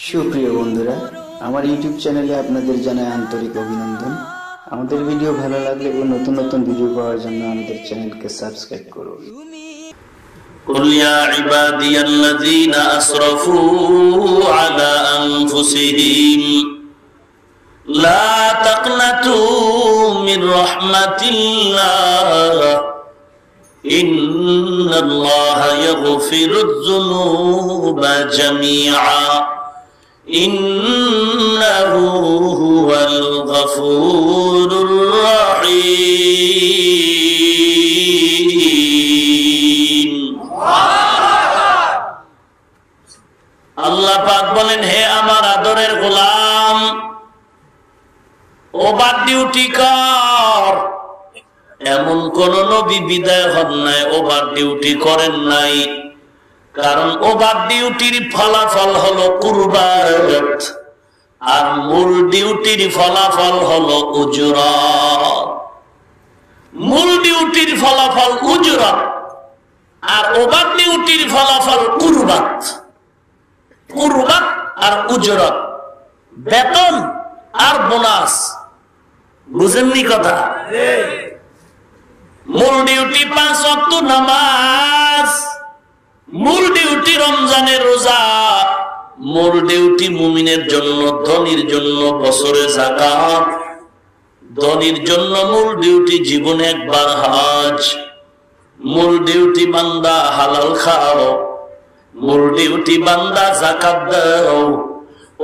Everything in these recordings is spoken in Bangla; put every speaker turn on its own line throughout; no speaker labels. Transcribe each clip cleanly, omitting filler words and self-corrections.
সুপ্রিয় বন্ধুরা, আমার ইউটিউব চ্যানেলে আপনাদের জানাই আন্তরিক অভিনন্দন। আমাদের ভিডিও ভালো লাগলে ও নতুন নতুন ভিডিও পাওয়ার জন্য আমাদের চ্যানেলকে সাবস্ক্রাইব করুন।
قل يا عبادي الذين أسرفوا على أنفسهم لا تقنطوا من رحمة الله إن الله يغفر الذنوب جميعا إنه هو الغفور الرحيم। আল্লাহ পাক বলেন, হে আমার আদরের গোলাম, ওভার ডিউটি কর। এমন কোন নবী বিদায় হন নাই ওভার ডিউটি করেন নাই, কারণ ওভার ডিউটির ফলাফল হলো কুরবাত, আর মূল ডিউটির ফলাফল হলো উজরাত। মূল ডিউটির ফলাফল উজরাত, আর ওভার ডিউটির ফলাফল কুরবাত। কুরবাত আর উজরাত, বেতন আর বোনাস। বুঝেননি কথা? মূল ডিউটি 5 ওয়াক্ত নামাজ, মূল ডিউটি রমজানের রোজা, মূল ডিউটি মুমিনের জন্য, ধনীর জন্য বছরে যাকাত, ধনীর জন্য মূল ডিউটি জীবনে একবার হজ, মূল ডিউটি বান্দা হালাল খাও, মূল ডিউটি বান্দা যাকাত দাও।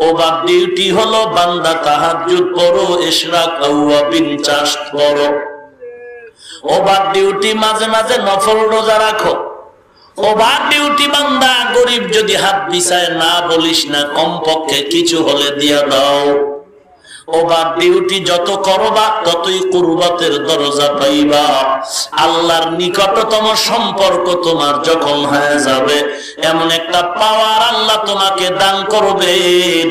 ওভার ডিউটি হলো বান্দা তাহাজ্জুদ পড়ো, ইশরাক আওয়াবিন চাষ করো। ওভার ডিউটি মাঝে মাঝে নফল রোজা রাখো। ওভার ডিউটি বান্দা গরিব যদি হাত বিছায় না বলিস না, কমপক্ষে কিছু হলে দিয়া দাও। ওভার ডিউটি যত করবা ততই কুরবাতের দরজা পাইবা। আল্লাহর নিকটতম সম্পর্ক তোমার যখন হয়ে যাবে, এমন একটা পাওয়ার আল্লাহ তোমাকে দান করবেন।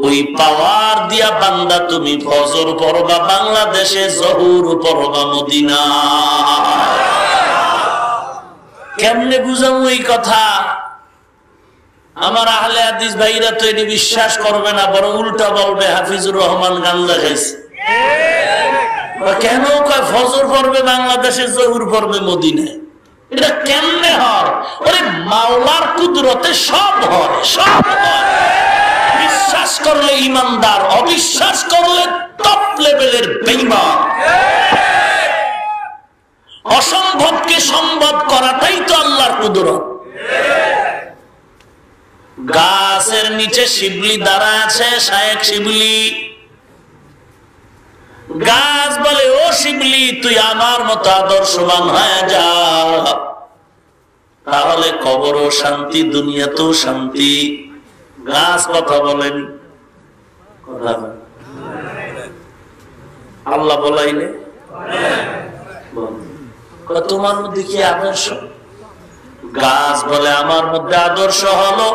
ওই পাওয়ার দিয়া বান্দা তুমি ফজর পড়বা বাংলাদেশে, জহুর পড়বা মদিনা। কেমনে বুঝাবো এই কথা? আমার আহলে হাদিস ভাইরা তো এটি বিশ্বাস করবে না, বরং উল্টা বলবে হাফিজুর রহমান গান লাগাইছে। কেন কয় ফজর পড়বে বাংলাদেশে, জহুর পড়বে মদিনায়? এটা কেমনে হয়? ওরে মাওলার কুদরতে সব হয়, সব হয়। বিশ্বাস করলে ইমানদার, অবিশ্বাস করলে টপ লেভেলের বেঈমান। অসম্ভবকে সম্ভব করাটাই তো আল্লাহর কুদরত। গাছের নিচে শিবলি দাঁড়া আছে, শায়েখ শিবলি। গাছ বলে, ও শিবলি, তুই আমার মতো আদর্শবান হয়ে যা, তাহলে কবরও শান্তি, দুনিয়াতেও শান্তি। গাছ কথা বলেন, আল্লাহ বলাইলে তোমার মধ্যে কি আদর্শ? গাছ বলে, আমার মধ্যে আদর্শ হলো,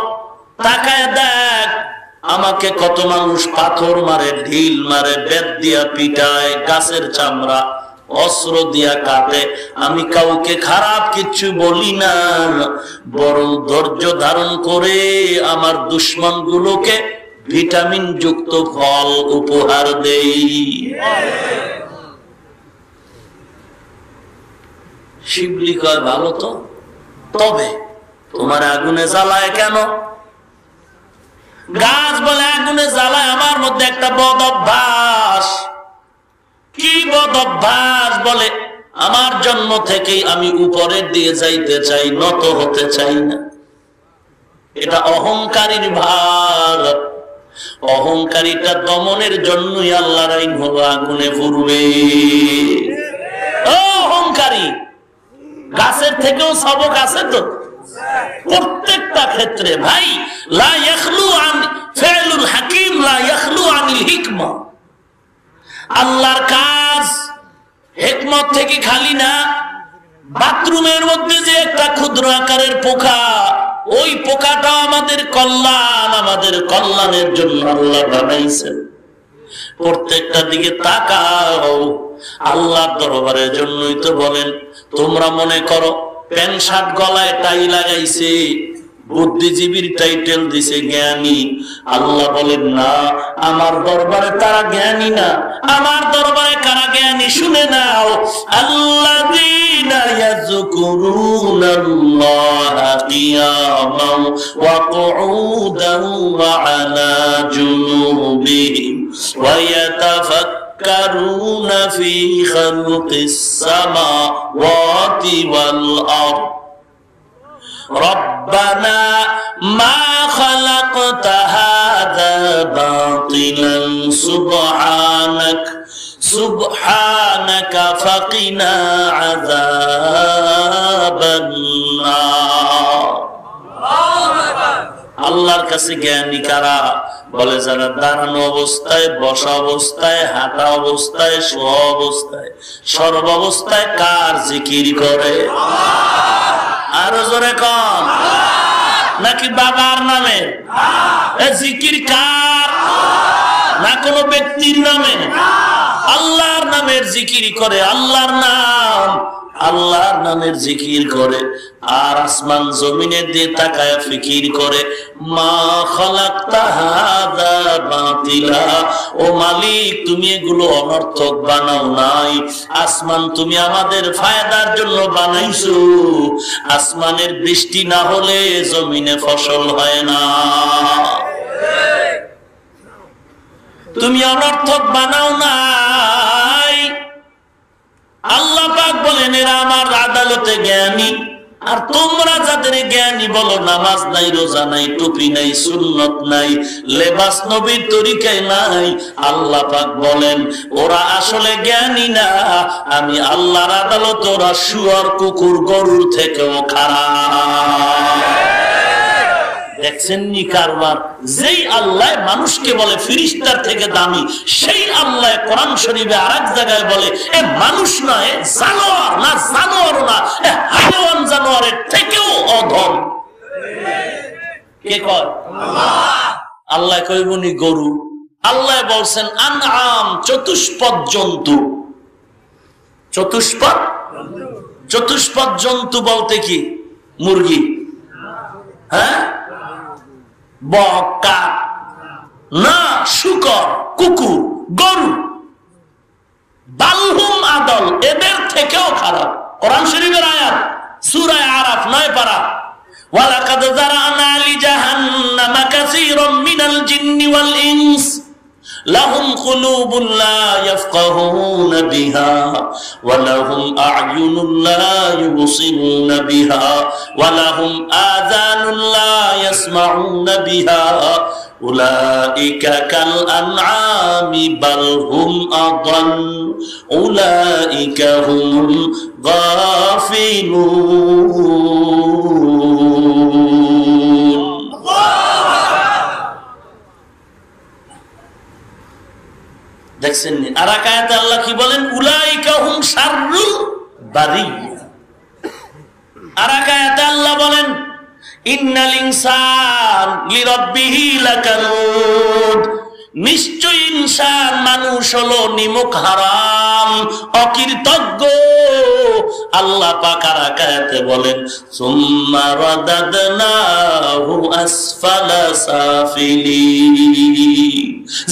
তাকায় দেখ আমাকে কত মানুষ পাথর মারে, ঢিল মারে, বেত দিয়া পিটায়, গাছের চামড়া অস্ত্র দিয়া কাটে, আমি কাউকে খারাপ কিছু বলি না, বরং ধৈর্য ধারণ করে আমার দুশ্মন গুলোকে ভিটামিন যুক্ত ফল উপহার দেই। শিবলি কয়, ভালো তো, তবে তোমার আগুনে জ্বালায় কেন? গাছ বলে, আগুনে জ্বালায় আমার মধ্যে একটা বদ অভ্যাস। কি বদ অভ্যাস? বলে, আমার জন্ম থেকেই আমি উপরের দিয়ে যাইতে চাই, নত হতে চাই না। এটা অহংকারীর ভাগ। অহংকারীটা দমনের জন্যই আল্লাহর আইন হলো আগুনে পুড়বে। অহংকারী গাছের থেকেও সবক আছে তো প্রত্যেকটা ক্ষেত্রে ভাই। লা ইয়াখলু আন ফি'লুল হাকিম লা ইয়াখলু আনিল হিকমা। আল্লাহর কাজ হিকমত থেকে খালি না। বাথরুমের মধ্যে যে একটা ক্ষুদ্র আকারের পোকা, ওই পোকাটা আমাদের কল্যাণ, আমাদের কল্যাণের জন্য আল্লাহ বানাইছেন। প্রত্যেকটা দিকে তাকাও। আল্লাহর দরবারের জন্যই তো বলেন, তোমরা মনে করো প্যান্ট শার্ট গলায় টাই লাগাইছে, বুদ্ধিজীবীর টাইটেল দিছে জ্ঞানী। আল্লাহ বলেন না, আমার দরবারে তারা জ্ঞানী না, আমার দরবারে কারা জ্ঞানী শুনে নাও। আল্লাযীনা ইয়াযকুরুনাল্লাহা কিয়ামান ওয়া কুউদান ওয়া আলা জুনুবিহিম ওয়া ইয়াতাফাক্কারুনা ফী খালকিস সামাওয়াতি ওয়াল আরদ ربنا ما خلقت هذا باطلا سبحانك فقنا عذاب النار। আল্লাহর কাছে জ্ঞানী কারা? বলে যারা দাঁড়ানো অবস্থায়, বসা অবস্থায়, হাঁটা অবস্থায়, শোয়া অবস্থায়, সর্ব অবস্থায় কার জিকির করে? আরো জোরে কম। নাকি বাবার নামে? জিকির কার? না কোনো ব্যক্তির নামে? আল্লাহর নামের জিকির করে, আল্লাহর নামের জিকির করে। আর আসমান জমিনের দিয়ে তাকায় ফিকির করে, মা খালাকতা হাযা বাতিলা, ও মালিক তুমি এগুলো অনর্থক বানাও নাই, আসমান তুমি আমাদের ফায়দার জন্য বানাইছো। আসমানের বৃষ্টি না হলে জমিনে ফসল হয় না, তুমি অনর্থক বানাও নাই। আল্লাহ পাক বলেন এরা আমার আদালতে জ্ঞানী। আর তোমরা যাদের জ্ঞানী বলো, নামাজ নাই, রোজা নাই, টুপি নাই, সুন্নত নাই, লেবাস নবীর তরিকায় নাই, আল্লাহ পাক বলেন ওরা আসলে জ্ঞানী না। আমি আল্লাহর আদালত ওরা শুয়োর, কুকুর, গরুর থেকেও খারাপ। দেখছেন নি কারবার? যেই আল্লাহ মানুষকে বলে ফেরেশতার থেকে দামি, সেই আল্লাহ কোরআন শরীফে আরেক জায়গায় বলে এ মানুষ না, এ জানোয়ার না, জানোয়ার না, এ হায়াওয়ান জানোয়ারের থেকেও অধম। কে কয়? আল্লাহ কইবনি গরু। আল্লাহ বলছেন আনআম, চতুষ্পদ জন্তু। চতুষ্পদ জন্তু বলতে কি? মুরগি, হ্যাঁ, বক, কাক না, শুকর, কুকুর, গরু। বালহুম আদল, এদের থেকেও খারাপ। কোরআন শরীফের আয়াত, সূরা আরাফ 9 পারা। ওয়ালাকাদ যারানা লিজাহান্নামা কাসীরাম মিনাল জিন্নি ওয়াল ইনস লাহুম কুলুবুন লা ইয়াফকাহুনা বিহা ওয়া লাহুম আ'য়ুনুন লা ইউবসিরুনা বিহা ওয়া লাহুম আযানুন লা ইয়াসমাউনা বিহা উলাইকা কাল আনআমি বাল হুম আদাল উলাইকা হুমুল গাফিলুন। দেখছেন নি? আর আয়াতে আল্লাহ কি বলেন? উলাইকা হুম শাররুল বারিয়া। আর আয়াতে আল্লাহ বলেন ইন্নাল ইনসান লিরাব্বিহি লাকানুদ, নিশ্চয় ইনসান মানুষ হলো নিমক হারাম, অকৃতজ্ঞ। আল্লাহ পাক আর আয়াতে বলেন সুম্মা রাদাদনাহু আসফালা সাফিলিন।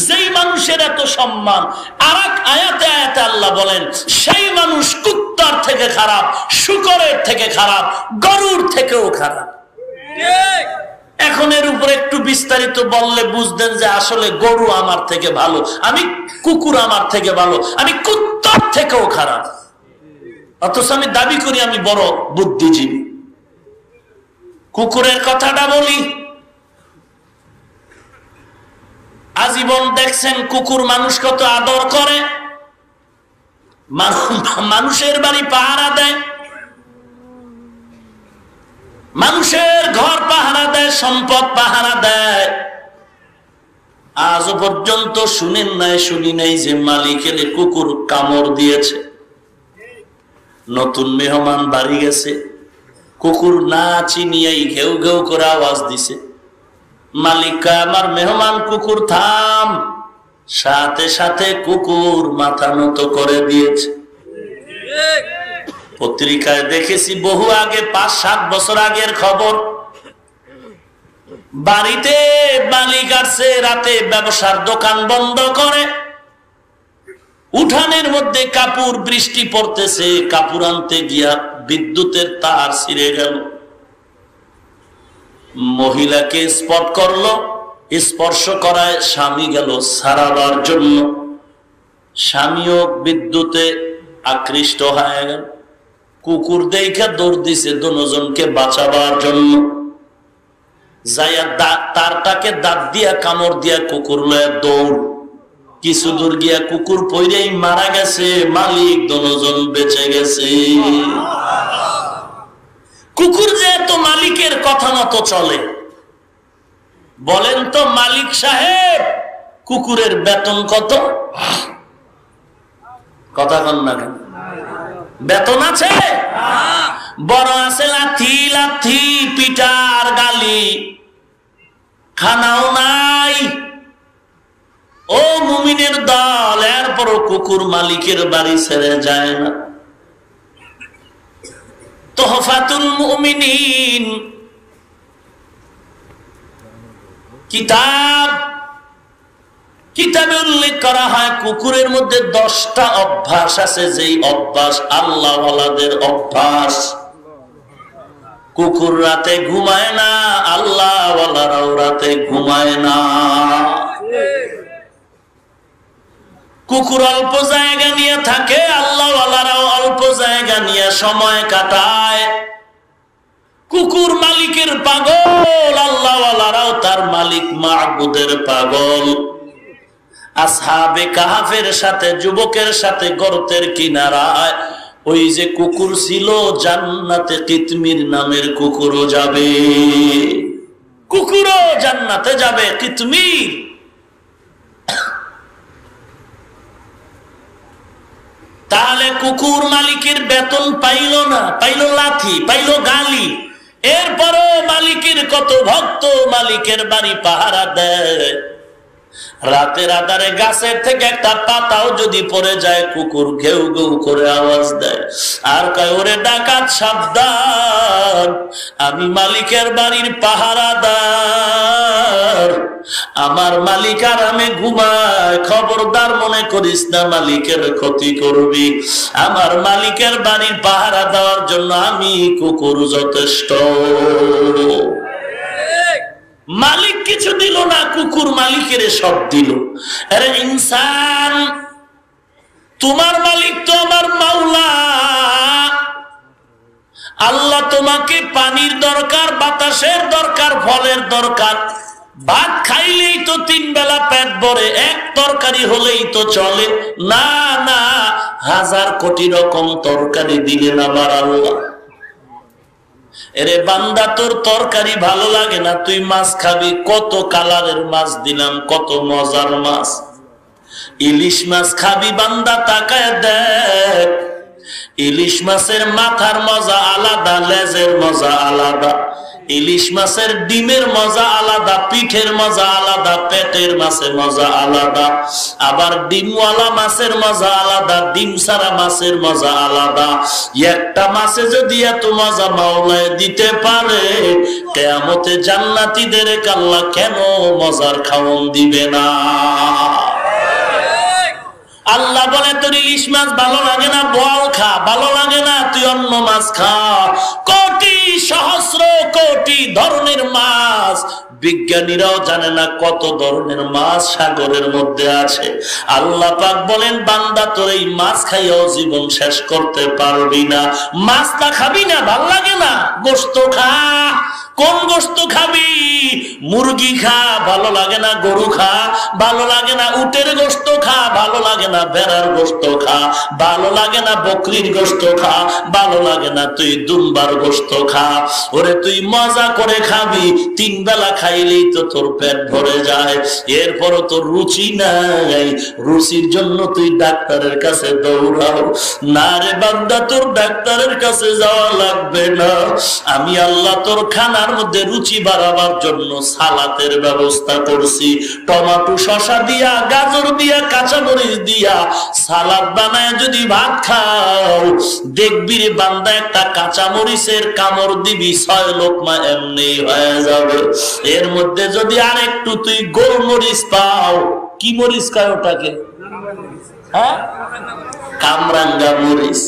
যেই মানুষের এত সম্মান, আর এক আয়াতে আল্লাহ বলেন সেই মানুষ কুত্তার থেকে খারাপ, শূকরের থেকে খারাপ, গরুর থেকেও খারাপ। এখন এর উপরে একটু বিস্তারিত বললে বুঝতেন যে আসলে গরু আমার থেকে ভালো, আমি কুকুর আমার থেকে ভালো, আমি কুত্তার থেকেও খারাপ। অথচ আমি দাবি করি আমি বড় বুদ্ধিজীবী। কুকুরের কথাটা বলি, আজীবন দেখছেন কুকুর মানুষ কত আদর করে, মানুষের বাড়ি পাহারা দেয়, মানুষের ঘর পাহারা দেয়, সম্পদ পাহারা দেয়। আজও পর্যন্ত শুনি নাই যে মালিকের কুকুর কামড় দিয়েছে। নতুন মেহমান বাড়ি গেছে, কুকুর না চিনিয়াই ঘেউ ঘেউ করে আওয়াজ দিছে, মালিক আমার মেহমান কুকুর থাম, সাথে সাথে কুকুর মাথা নত করে দিয়েছে। পত্রিকায় দেখেছি বহু আগে, 5-7 বছর আগের খবর। বাড়িতে মালিক আসছে, রাতে ব্যবসার দোকান বন্ধ করে, উঠানের মধ্যে কাপড়, বৃষ্টি পড়তেছে, কাপড় আনতে গিয়া বিদ্যুতের তার ছিঁড়ে গেল। মহিলাকে স্পট করলো, স্পর্শ করায় স্বামী গেল সারাবার জন্য, স্বামীও বিদ্যুতে আকৃষ্ট হয়ে গেল। কুকুর দেখে দৌড় দিছে দুজনকে বাঁচাবার জন্য, যাইয়া তারটাকে দাঁত দিয়া কামড় দিয়া কুকুর লয়ে দৌড়। কিছু দূর গিয়া কুকুর পইরেই মারা গেছে, মালিক দুজন বেঁচে গেছে। কুকুর যেহেতু মালিকের কথা মতো চলে, বলেন তো মালিক সাহেব কুকুরের বেতন কত? কথা কন না কেন? বেতন আছে? বড় আছে লাথি লাথি, পিটার গালি, খানাও নাই। ও মুমিনের দল, এরপরও কুকুর মালিকের বাড়ি ছেড়ে যায় না। তোহফাতুল মুমিনিন কিতাবে উল্লেখ করা হয় কুকুরের মধ্যে 10টা অভ্যাস আছে, যেই অভ্যাস আল্লাহ ওয়ালাদের অভ্যাস। কুকুর রাতে ঘুমায় না, আল্লাহ ওয়ালারাও রাতে ঘুমায় না। কুকুর অল্প জায়গা নিয়ে থাকে, আল্লাহ ওয়ালারাও অল্প জায়গা নিয়ে সময় কাটায়। কুকুর মালিকের পাগল, আল্লাহ ওয়ালারাও তার মালিক মাবুদের পাগল। আসহাবে কাহাফের সাথে, যুবকের সাথে গর্তের কিনারায় ওই যে কুকুর ছিল, জান্নাতে কিতমির নামের কুকুরও যাবে, কুকুরও জান্নাতে যাবে, কিতমির। তাহলে কুকুর মালিকের বেতন পাইল না, পাইল লাথি, পাইল গালি। এরপরও মালিকের কত ভক্ত মালিকের বাড়ি পাহারা দেয়। রাতের আধারে গাছের থেকে একটা পাতাও যদি পড়ে যায়, কুকুর ঘেউ ঘেউ করে আওয়াজ দেয় আর কয়, ওরে ডাকাত সাবধান, আমি মালিকের বাড়ির পাহারাদার, আমার মালিক আরামে ঘুমায়, খবরদার মনে করিস না মালিকের ক্ষতি করবি। আমার মালিকের বাড়ির পাহারা দেওয়ার জন্য আমি কুকুর যথেষ্ট। মালিক কিছু দিল না, কুকুর মালিকের সব দিল। আরে ইনসান, তোমার মালিক তো আমার মাওলা। আল্লাহ তোমাকে পানির দরকার, বাতাসের দরকার, ফলের দরকার। ভাত খাইলেই তো 3 বেলা পেট ভরে, এক তরকারি হলেই তো চলে না। না, 1000 কোটি রকম তরকারি দিলেন আমার আল্লাহ। এরে বান্দা, তোর তরকারি ভালো লাগে না, তুই মাছ খাবি, কত কালারের মাছ দিলাম, কত মজার মাছ। ইলিশ মাছ খাবি বান্দা, তাকায় দেখ, ইলিশ মাছের মাথার মজা আলাদা, লেজের মজা আলাদা। ইলিশ মাছের ডিমের মজা আলাদা, পিঠের মজা আলাদা, পেটের মাছের মজা আলাদা। আবার ডিমওয়ালা মাছের মজা আলাদা, ডিম ছাড়া মাছের মজা আলাদা। একটা মাছে যদি এত মজা মাওলায় দিতে পারে, কিয়ামতে জান্নাতীদের আল্লাহ কেন মজার খাওন দিবে না? আল্লাহ বলে, তোর ইলিশ মাছ ভালো লাগে না, বোয়াল খা। ভালো লাগে না, তুই অন্য মাছ খা। কোটি সহস্র কোটি ধরনের মাছ, বিজ্ঞানীরাও জানে না কত ধরনের মাছ সাগরের মধ্যে আছে। আল্লাহ পাক বলেন, বান্দা তোর এই মাছ খাইয়াও জীবন শেষ করতে পারবি না। মাছটা খাবি না, ভাল লাগে না, গোশত খা। কোন গোশত খাবি? মুরগি খা, ভালো লাগে না। গরু খা, ভালো লাগে না। উটের গোশত খা, ভালো লাগে না। ভেড়ার গোশত খা, ভালো লাগে না। বকরির গোশত খা, ভালো লাগে না। তুই দুম্বার গোশত খা। ওরে তুই মজা করে খাবি, 3 বেলা খাইলেই তো তোর পেট ভরে যায়। এরপরও তোর রুচি নাই, রুচির জন্য তুই ডাক্তারের কাছে দৌড়াও। না রে বান্দা, তোর ডাক্তারের কাছে যাওয়া লাগবে না। আমি আল্লাহ তোর খানা খানার মধ্যে রুচি বাড়াবার জন্য সালাতের ব্যবস্থা করছি। টমেটো শসা দিয়া, গাজর দিয়া, কাঁচামরিচ দিয়া সালাদ বানায় যদি ভাত খাও, দেখবি রে বান্দা একটা কাঁচামরিচের কামড় দিবি 6 লোকমা এমনি হয়ে যাবে। এর মধ্যে যদি আর একটু তুই গোলমরিচ পাও, কি মরিচ খায় ওটাকে? হ্যাঁ, কামরাঙ্গা মরিচ।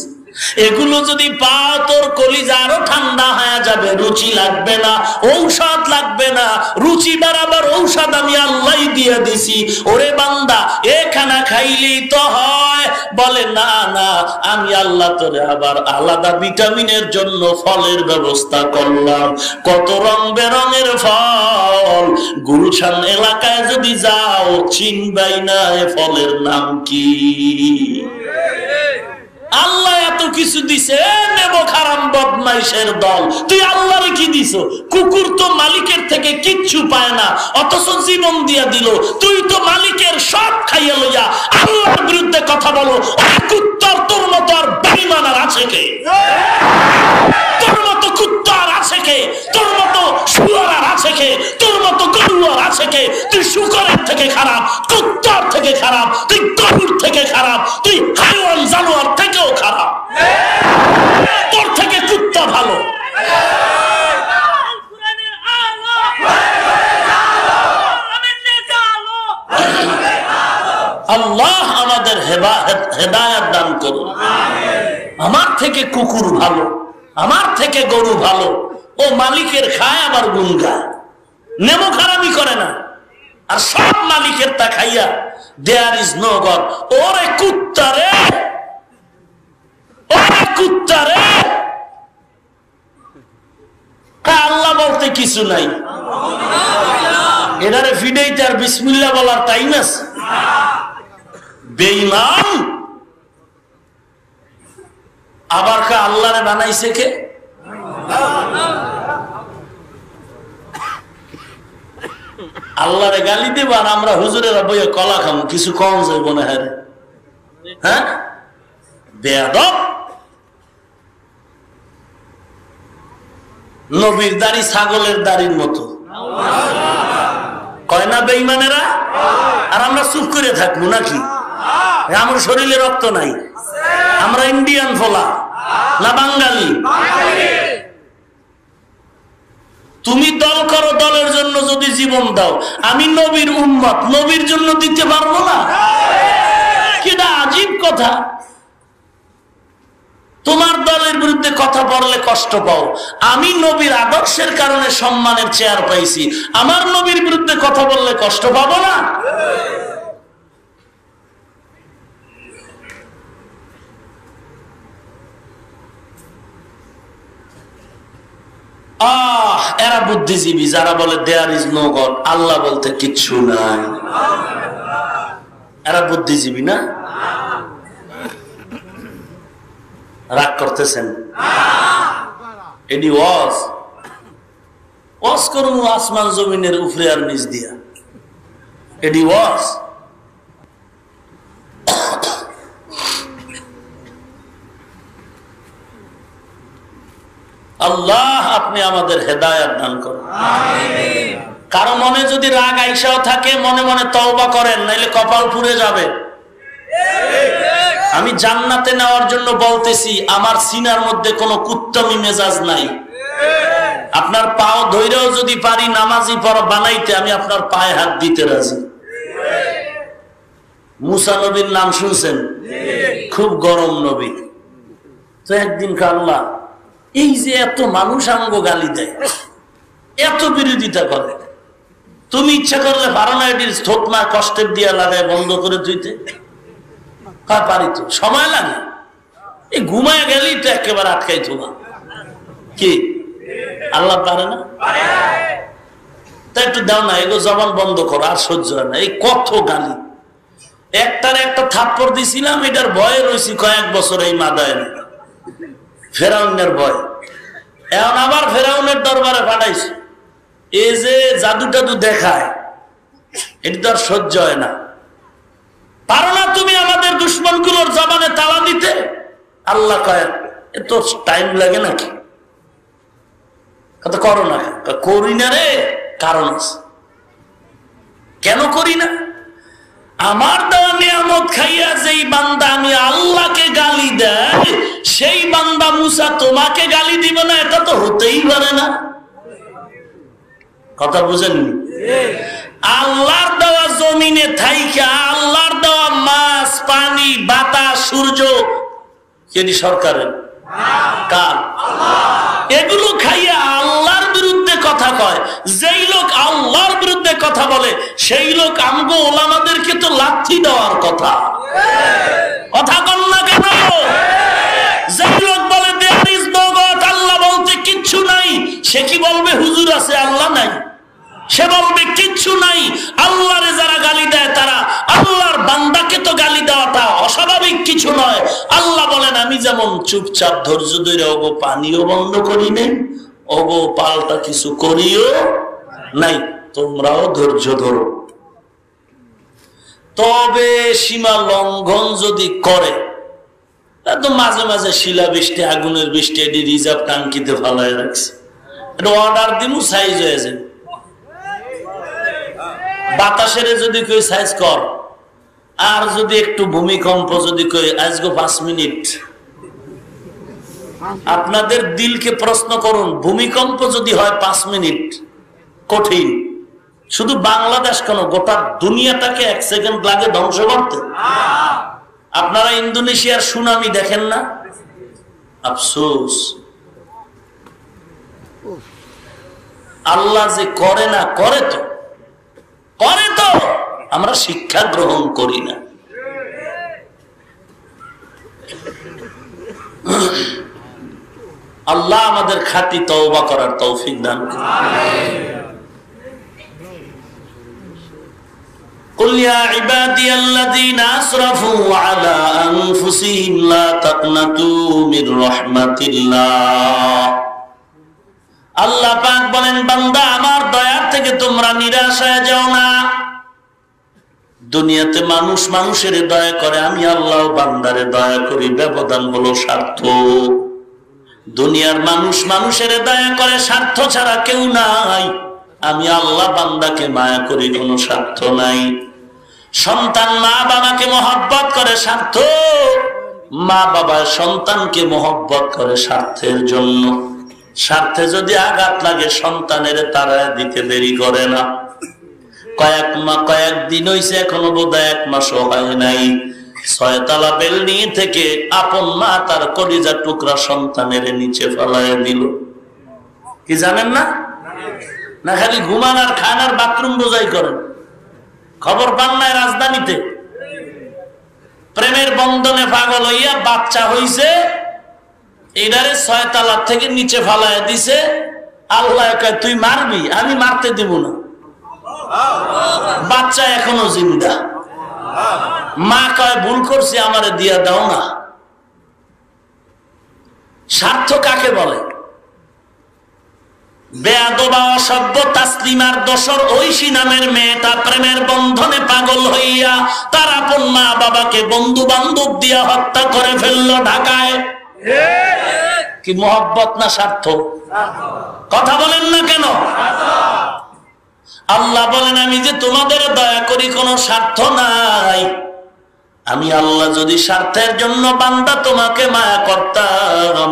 এগুলো যদি পাও তোর কলিজা আরো ঠান্ডা হয়ে যাবে। রুচি লাগবে না, ঔষধ লাগবে না, রুচি বাড়াবার ঔষধ আমি আল্লাহ দিয়ে দিছি। ওরে বান্দা, এ খানা খাইলেই তো হয়? বলে না না, আমি আল্লাহ তোরে আবার আলাদা ভিটামিনের জন্য ফলের ব্যবস্থা করলাম। কত রং বেরঙের ফল। গুলশান এলাকায় যদি যাও, চিনবাই না এ ফলের নাম কি। আল্লাহ এত কিছু দিছে, নেব খারাম বদমাইশের দল। তুই আল্লাহরে কি দিছ? কুকুর তো মালিকের থেকে কিচ্ছু পায় না, অথচ জীবন দিয়া দিল। তুই তো মালিকের সব খাইয়া লইয়া আল্লাহর বিরুদ্ধে কথা বলো। কুত্তার তোর মতো আর বেঈমান আর আছে কে? তোর মতো কুত্তা আর আছে কে? তোর মতো শুয়োর আর আছে কে? তোর মতো গরু আর আছে কে? তুই শুকরের থেকে খারাপ, কুত্তার থেকে খারাপ, তুই গরুর থেকে খারাপ, তুই হাইওয়ান জানোয়ার থেকেও খারাপ। তোর থেকে কুত্তা ভালো। আল্লাহ আমাদের হেদায়েত দান করুন। আমার থেকে কুকুর ভালো, আমার থেকে গরু ভালো। ও মালিকের খায় আবার গুণ গায়, নেমো খারাপই করে না। আর সব মালিকের তা খাইয়া দেয়ার ইজ নো গড। ওরে কুত্তা রে, ওরে কুত্তা রে, আল্লাহ বলতে কিছু নাই। এটারে ফিডাইতে আর বিসমিল্লাহ বলার টাইম আছে? বেঈমান। আবার কা আল্লাহরে বানাইছে কে? আল্লাহরে গালি দেব আর আমরা হুজুরেরা বইয়া কলা খামু, কিছু কম যাইব না। হ্যাঁ, বেয়াদব। নবীর দাড়ি ছাগলের দাড়ির মতো, কয় না বেঈমানেরা? আর আমরা চুপ করে থাকবো নাকি? আমার শরীরে রক্ত নাই, আমরা ইন্ডিয়ান ফোলা না বাঙালি? তুমি দল করো, দলের জন্য যদি জীবন দাও। আমি নবীর উম্মত, নবীর জন্য দিতে পারবো না? কিটা আজীব কথা। তোমার দলের বিরুদ্ধে কথা বললে কষ্ট পাও, আমি নবীর আদর্শের কারণে সম্মানের চেয়ার পাইছি। আমার নবীর বিরুদ্ধে কথা বললে কষ্ট পাবো না? এরা বুদ্ধিজীবী যারা বলে দেয়ার ইজ নো গড, আল্লাহ বলতে কিচ্ছু নাই। এরা বুদ্ধিজীবী না? রাগ করতেছেন? এডি ওয়াজ করুন আসমান জমিনের উপরে আর নিচ দিয়া। এডি ওয়াজ। আল্লাহ আপনি আমাদের হেদায়েত দান করুন। কারো মনে যদি রাগ আইসাও থাকে, মনে মনে তওবা করেন, নাইলে কপাল পুড়ে যাবে। আমি জান্নাতে নেওয়ার জন্য বলতেছি, আমার সিনার মধ্যে কোনো কুত্তামি মেজাজ নাই। আপনার পাও ধইরেও যদি পারি নামাজি পড়া বানাইতে, আমি আপনার পায়ে হাত দিতে রাজি। মুসা নবীর নাম শুনছেন? খুব গরম নবী। তো একদিন আল্লাহ এই যে এত মানুষ আঙ্গ গালি দেয়, এত বিরোধিতা করে, তুমি ইচ্ছা করলে পারো না এটির থোতমা কষ্টের দিয়া লাগায় বন্ধ করে ধুইতে? পারি তো, সময় লাগে। এই ঘুমায় গেলেই তো একেবারে আটকাই থোবা। কি আল্লাহ পারে না? তা একটু দাও না, এগো জবান বন্ধ করো, আর সহ্য হয় না। এই কত গালি, একটার একটা থাপ্পড় দিছিলাম, এটার ভয়ে রয়েছি কয়েক বছর এই মাদায়। ফেরাউনের ভয়, এখন আবার ফেরাউনের দরবারে পাঠাইছে। এই যে জাদু টাদু দেখায়, এটি তো আর সহ্য হয় না। পারো না তুমি আমাদের দুশ্মন গুলোর জবানে তালা দিতে? আল্লাহ কয় এত টাইম লাগে নাকি? কত করো না, করি না রে, কারণ আছে। কেন করি না? আমার দেওয়া নিয়ামত খাইয়া যেই বান্দা আমি আল্লাহকে গালি দেয়, সেই বান্দা মুসা তোমাকে গালি দিবে না, এটা তো হতেই পারে না। কথা বুঝেননি? আল্লাহর দেওয়া জমিনে থাইকা আল্লাহর দেওয়া মাছ, পানি, বাতাস, সূর্য এটি সরকারের কার? এগুলো খাইয়া আল্লাহর বিরুদ্ধে কথা কয়। যেই লোক আল্লাহর বিরুদ্ধে কথা বলে সেই লোক আমগো ওলামাদেরকে তো লাথি দেওয়ার কথা। কথা কন না কেন? যেই লোক বলে দেয়ার ইজ নো গড, আল্লাহ বলতে কিচ্ছু নাই, সে কি বলবে হুজুর আছে আল্লাহ নাই? সে বলবে কিচ্ছু নাই। আল্লাহরে যারা গালি দেয় তারা আল্লাহর বান্দাকে তো গালি দেওয়াটা অস্বাভাবিক কিছু নয়। আল্লাহ বলেন আমি যেমন চুপচাপ ধৈর্য ধরে ওগো পানিও বন্ধ করি নাই, ওগো পাল্টা কিছু করিও নাই, তোমরাও ধৈর্য ধরো। তবে সীমা লঙ্ঘন যদি করে তো মাঝে মাঝে শিলা বৃষ্টি, আগুনের বৃষ্টি, এটি রিজার্ভ টাঙ্কিতে ফালায় রাখছে, এটা অর্ডার দিমু সাইজ হয়ে যায়। বাতাসের যদি কই সাইজ কর, আর যদি একটু ভূমিকম্প যদি কই আজগো 5 মিনিট, আপনাদের দিলকে প্রশ্ন করুন, ভূমিকম্প যদি হয় 5 মিনিট কঠিন, শুধু বাংলাদেশ কেন গোটা দুনিয়াটাকে 1 সেকেন্ড লাগে ধ্বংস করতে। আপনারা ইন্দোনেশিয়ার সুনামি দেখেন না? আফসোস, আল্লাহ যে করে না, করে তো আমরা শিক্ষা গ্রহণ করি না। আল্লাহ আমাদের খাঁটি তওবা করার তৌফিক দান করুন। قل يا عبادي الذين أسرفوا على أنفسهم لا تقنطوا من رحمة الله। আল্লাহ পাক বলেন বান্দা আমার দয়া থেকে তোমরা নিরাশ হয়ে যাও না। দুনিয়াতে মানুষ মানুষের দয়া করে, আমি আল্লাহ বান্দারে দয়া করি, ব্যবধান হলো স্বার্থ। দুনিয়ার মানুষ মানুষের দয়া করে, স্বার্থ ছাড়া কেউ নাই। আমি আল্লাহ বান্দাকে মায়া করি, কোনো স্বার্থ নাই। সন্তান মা বাবাকে মহব্বত করে স্বার্থ, মা বাবা সন্তানকে মহব্বত করে স্বার্থের জন্য। স্বার্থে যদি আঘাত লাগে সন্তানের তাড়ায় দিতে দেরি করে না। কয়েকদিন হইছে, এখনো বোধহয় 1 মাসও হয় নাই, 6 তলা বিল্ডিং থেকে আপন মা তার কলিজার টুকরা সন্তানের নিচে ফেলায় দিল। কি জানেন না? না খালি ঘুমান আর খান আর বাথরুম বোঝাই করেন। খবর পান নাই রাজধানীতে প্রেমের বন্ধনে পাগল হইয়া বাচ্চা হইছে, এটারে 6 তলা থেকে নিচে ফেলায় দিছে। আল্লাহ কয় তুই মারবি, আমি মারতে দিব না। বাচ্চা এখনো জিন্দা। মা কয় ভুল করছি, আমারে দিয়া দাও না। স্বার্থ কাকে বলে? বেয়াদবা অসভ্য তাসলিমার দোসর ঐশী নামের মেয়েটা প্রেমের বন্ধনে পাগল হইয়া তার আপন মা বাবাকে বন্ধু বান্ধব দিয়া হত্যা করে ফেললো ঢাকায়। কি মহব্বত না স্বার্থ? কথা বলেন না কেন? আল্লাহ বলেন আমি যে তোমাদের দয়া করি, কোনো স্বার্থ নাই। আমি আল্লাহ যদি স্বার্থের জন্য বান্দা তোমাকে মায়া করতাম,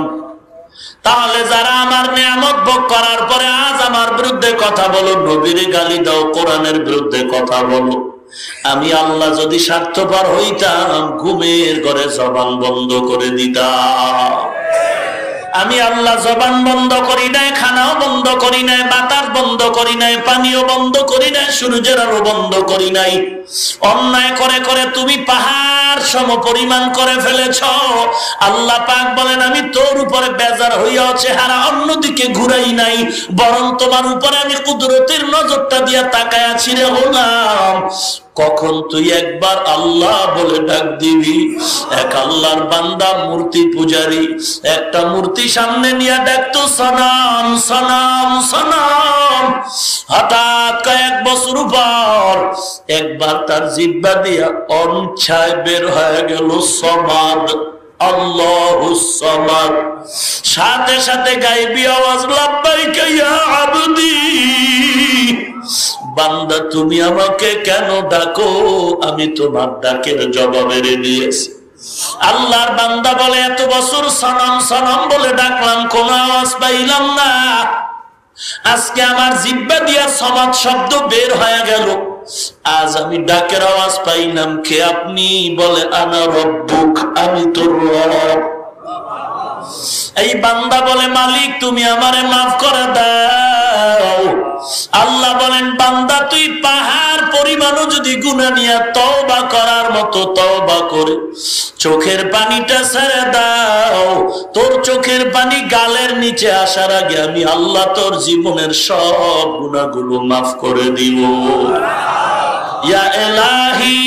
তাহলে যারা আমার নিয়ামত ভোগ করার পরে আজ আমার বিরুদ্ধে কথা বলো, নবীর গালি দাও, কোরআনের বিরুদ্ধে কথা বলো, আমি আল্লাহ যদি স্বার্থপর হইতাম ঘুমের ঘরে জবান বন্ধ করে দিতাম। আমি আল্লাহ জবান বন্ধ করি নাই, খানাও বন্ধ করি নাই, বাতাস বন্ধ করি নাই, পানিও বন্ধ করি নাই, সূর্যের আলো বন্ধ করি নাই। অন্যায় করে করে তুমি পাহাড় সম পরিমাণ করে ফেলেছ। আল্লাহ পাক বলেন আমি তোর উপরে বেজার হইয়া চেহারা অন্যদিকে ঘুরাই নাই, বরং তোমার উপরে আমি কুদরতের নজরটা দিয়া তাকায় আছি রে গোলাম। কখন তুই একবার আল্লাহ বলে ডাক দিবি? এক আল্লাহর বান্দা মূর্তি পূজারী একটা মূর্তি সামনে নিয়ে ডাকতো সনাম সনাম সনাম। হঠাৎ কয়েক বছর পর একবার তার জিহ্বা দিয়া অনিচ্ছায় বের হয়ে গেল সমাদ। আল্লাহুস সামাদ। সাথে সাথে গায়বী আওয়াজ, লাব্বাইকা ইয়া আবদি, বান্দা তুমি আমাকে কেন ডাকো, আমি তোমার ডাকের জবাবে দিয়েছি। আল্লাহর বান্দা বলে, এত বছর সনম সনম বলে ডাকলাম, কোন আওয়াজ পাইলাম না। আজকে আমার জিহ্বা দিয়া সমাজ শব্দ বের হয়ে গেল, আজ আমি ডাকের আওয়াজ পাইলাম। কে আপনি? বলে, আনা রব্বুক, আমি তোর রব। এই বান্দা বলে, মালিক তুমি আমারে মাফ করে দাও। আল্লাহ বলেন, বান্দা তুই পাহাড় পরিমাণও যদি গুনাহ নিয়ে তওবা করার মতো তওবা করে চোখের পানিটা ছেড়ে দাও, তোর চোখের পানি গালের নিচে আসার আগে আমি আল্লাহ তোর জীবনের সব গুনাহগুলো মাফ করে দিব। ইয়া ইলাহি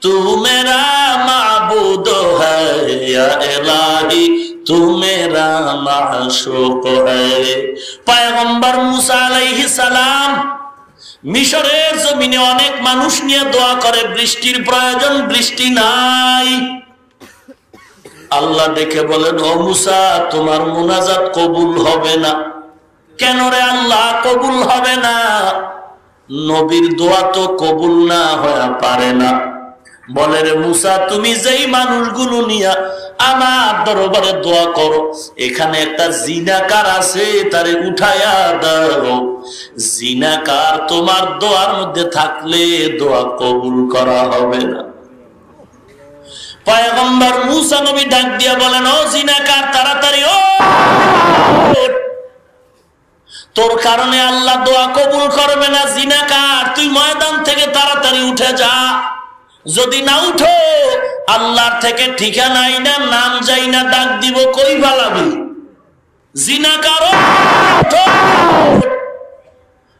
তু মেরা মাবুদ হ্যায়, ইয়া ইলাহি তু মেরা মাশউক হ্যায়। পয়গম্বর মুসা আলাইহিস সালাম মিশরের জমিনে অনেক মানুষ নিয়ে দোয়া করে, বৃষ্টির প্রয়োজন, বৃষ্টি নাই। আল্লাহ দেখে বলেন, ও মুসা তোমার মুনাজাত কবুল হবে না। কেন রে আল্লাহ কবুল হবে না? নবীর দোয়া তো কবুল না হয়ে পারে না। বলে, রে মুসা তুমি যেই মানুষগুলো নিয়ে আমার দরবারে দোয়া করো, এখানে একটা জিনাকার আছে, তারে উঠায়া দাও। জিনাকার তোমার দোয়ার মধ্যে থাকলে দোয়া কবুল করা হবে না। পয়গম্বর মুসা নবী ডাক দিয়া বলেন, ও জিনাকার তাড়াতাড়ি ও, তোর কারণে আল্লাহ দোয়া কবুল করবে না। জিনাকার তুই ময়দান থেকে তাড়াতাড়ি উঠে যা, যদি না উঠো আল্লাহর থেকে ঠিকানাই না, নাম যাই না, ডাক দিব কই পালাবি। জিনাকার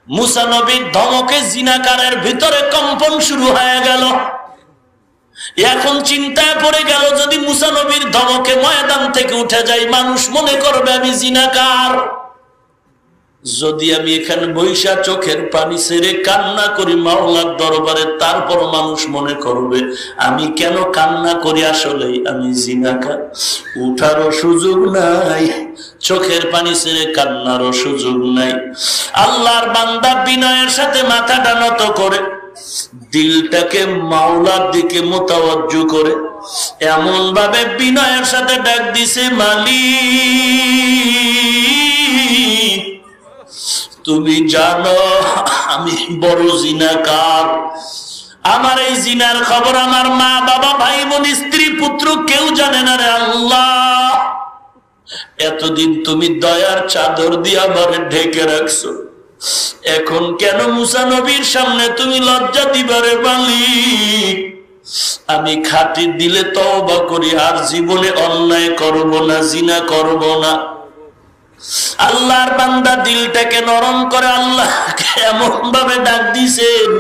মুসা নবীর ধমকে জিনাকারের ভিতরে কম্পন শুরু হয়ে গেল। এখন চিন্তায় পড়ে গেল, যদি মুসা নবীর ধমকে ময়দান থেকে উঠে যাই, মানুষ মনে করবে আমি জিনাকার। যদি আমি এখানে বৈশা চোখের পানি ছেড়ে কান্না করি মাওলার দরবারে, তারপর মানুষ মনে করবে আমি কেন কান্না করি, আসলে আমি জিনাকার। উঠারও সুযোগ নাই, চোখের পানি ছেড়ে কান্নারও সুযোগ নাই। আল্লাহর বান্দা বিনয়ের সাথে মাথাটা নত করে দিলটাকে মাওলার দিকে মোতাওয়াজ্জু করে এমন ভাবে বিনয়ের সাথে ডাক দিছে, মালিক তুমি জানো আমি বড় জিনাকার। আমার এই জিনার খবর আমার মা বাবা ভাই বোন স্ত্রী পুত্র কেউ জানে না রে আল্লাহ। এতদিন তুমি দয়ার চাদর দিয়ে আমার ঢেকে রাখছো, এখন কেন মুসা নবীর সামনে তুমি লজ্জা দিবারে মালিক? আমি খাঁটি দিলে তওবা করি, আর জীবনে অন্যায় করব না, জিনা করব না। আল্লাহর বান্দা দিলটাকে নরম করে আল্লাহকে এমন ভাবে ডাক দিছেন,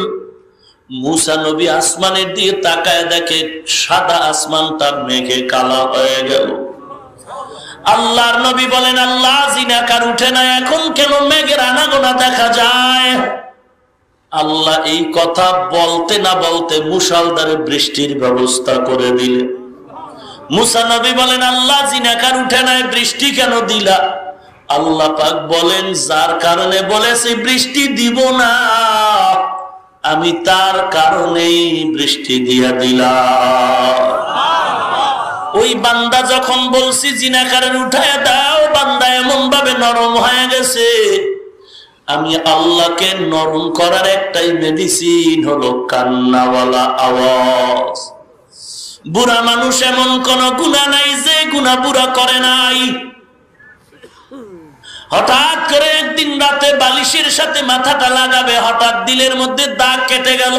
মুসা নবী আসমানের দিকে তাকায় দেখে সাদা আসমানটা মেঘে কালা হয়ে গেল। আল্লাহর নবী বলেন, আল্লাহ জিনাকার উঠে না, এখন কেন মেঘের আনাগোনা দেখা যায়? আল্লাহ এই কথা বলতে না বলতে মুষলধারে বৃষ্টির ব্যবস্থা করে দিলে। মুসা নবী বলেন, আল্লাহ জিনাকার উঠে নাই, বৃষ্টি কেন দিলা? আল্লাহ পাক বলেন, যার কারণে বলেছে বৃষ্টি দিব না, আমি তার কারণেই বৃষ্টি দিয়া দিলাম। ওই বান্দা যখন বলছি জিনাকারের উঠায় দাও, বান্দা এমন ভাবে নরম হয়ে গেছে। আমি আল্লাহকে নরম করার একটাই মেডিসিন হলো কান্নাওয়ালা আওয়াজ। বুড়া মানুষ এমন কোন গুনাহ নাই যে গুনাহ বুড়া করে নাই। হঠাৎ করে একদিন রাতে বালিশের সাথে মাথাটা লাগাবে, হঠাৎ দিলের মধ্যে দাগ কেটে গেল।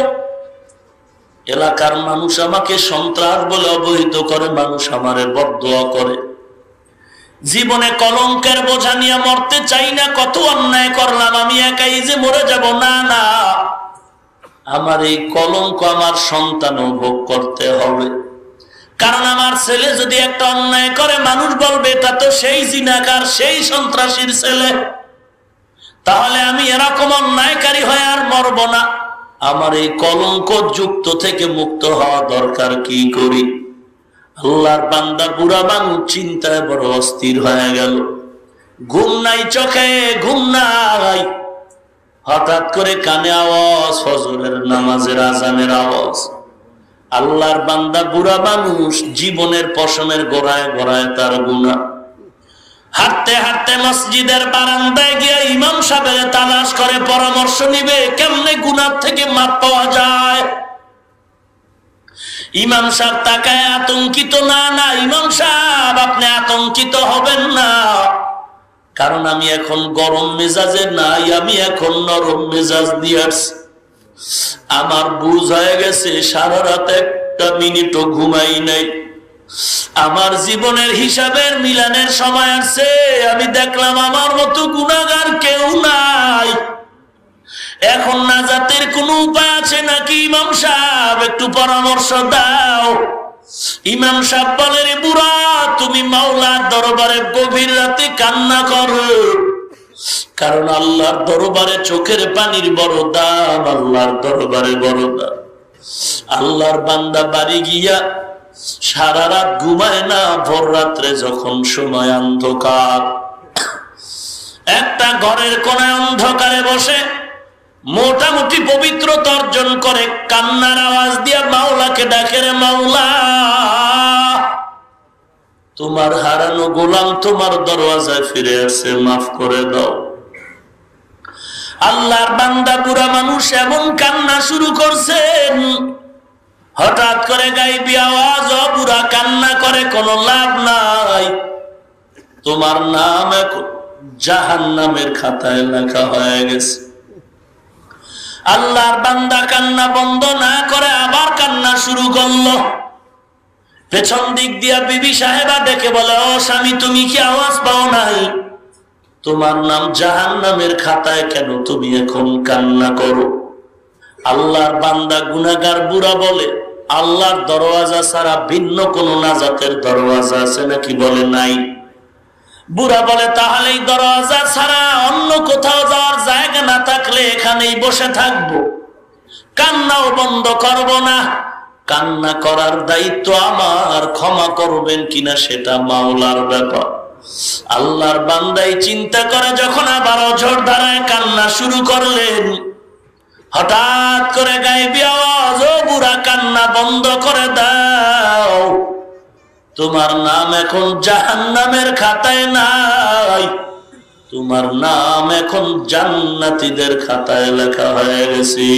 এলাকার মানুষ আমাকে সন্ত্রাস বলে অবহিত করে, মানুষ আমারে বদদোয়া করে। জীবনে কলঙ্কের বোঝা নিয়ে মরতে চাই না, কত অন্যায় করলাম, আমি একাই যে মরে যাব, না না, আমার এই কলঙ্ক আমার সন্তান ভোগ করতে হবে। কারণ আমার ছেলে যদি একটা অন্যায় করে, মানুষ বলবে এটা তো সেই জিনাকার, সেই সন্ত্রাসীর ছেলে, তাহলে আমি এরকম অন্যায়কারী হয়ে আর মরব না। আমার এই কলঙ্ক যুক্ত থেকে মুক্ত হওয়া দরকার, কি করি? আল্লাহর বান্দা বুড়া মানুষ চিন্তায় বড় অস্থির হয়ে গেল, ঘুম নাই চোখে, ঘুম নাই। হঠাৎ করে কানে আওয়াজ, ফজরের নামাজের আজানের আওয়াজ। আল্লাহর বান্দা বুড়া মানুষ, জীবনের পশমের গোড়ায় গোড়ায় তার গুনাহ। হাঁটতে হাঁটতে মসজিদের বারান্দায় গিয়ে ইমাম সাহেবের তালাশ করে, পরামর্শ নিবে কেমনে গুনাহ থেকে মাপ পাওয়া যায়। ইমাম সাহেব তাকায় আতঙ্কিত। না না ইমাম সাহেব, আপনি আতঙ্কিত হবেন না, কারণ আমি এখন গরম মেজাজে নাই, আমি এখন নরম মেজাজ দিয়ে আসছি। আমার বুঝ হয়ে গেছে, সারা রাত একটা মিনিটও ঘুমাই নাই। আমার জীবনের হিসাবের মিলানের সময় আসছে। আমি দেখলাম আমার মতো গুনাহগার কেউ নাই। এখন নাজাতের কোন উপায় আছে নাকি ইমাম সাহেব? একটু পরামর্শ দাও। ইমাম সাহেব বলে, রে বুড়া, তুমি মাওলার দরবারে গভীর রাতে কান্না করো, কারণ আল্লাহর দরবারে চোখের পানির বড় দাম, আল্লাহর দরবারে বড় দাম। আল্লাহর বান্দা বাড়ি গিয়া সারা রাত ঘুমায় না। ভোর রাত্রে যখন সময় অন্ধকার, একটা ঘরের কোনায় অন্ধকারে বসে মোটামুটি পবিত্রতা অর্জন করে কান্নার আওয়াজ দিয়া মাওলাকে ডাকে, রে মাওলা, তোমার হারানো গোলাম তোমার দরওয়াজায় ফিরে আসে, মাফ করে দাও। আল্লাহর বান্দা বুড়া মানুষ এমন কান্না শুরু করছেন, হঠাৎ করে গাইবি আওয়াজ, ও বুড়া কান্না করে কোনো লাভ নাই, তোমার নাম এখন জাহান্নামের খাতায় লেখা হয়ে গেছে। আল্লাহর বান্দা কান্না বন্ধ না করে আবার কান্না শুরু করলো। পেছন দিক দিয়া বিবি সাহেবা দেখে বলে, ও স্বামী, তুমি কি আওয়াজ পাও নাই? তোমার নাম জাহান্নামের খাতায়, কেন তুমি এখন কান্না করো? আল্লাহর বান্দা গুনাহগার বুড়া বলে, আল্লাহর দরওয়াজা ছাড়া ভিন্ন কোন নাজাতের দরওয়াজা আছে নাকি? বলে নাই। বুড়া বলে, তাহলে এই দরওয়াজা ছাড়া অন্য কোথাও যাওয়ার জায়গা না থাকলে এখানেই বসে থাকবো, কান্নাও বন্ধ করব না। কান্না করার দায়িত্ব আমার, ক্ষমা করবেন কিনা সেটা মাওলার ব্যাপার। আল্লাহর বান্দাই চিন্তা করে যখন আবার অঝোর ধারায় কান্না শুরু করলেন, হঠাৎ করে গায়েবী আওয়াজ, ও বুড়া কান্না বন্ধ করে দাও, তোমার নাম এখন জাহান্নামের খাতায় নাই, তোমার নাম এখন জান্নাতীদের খাতায় লেখা হয়ে গেছে।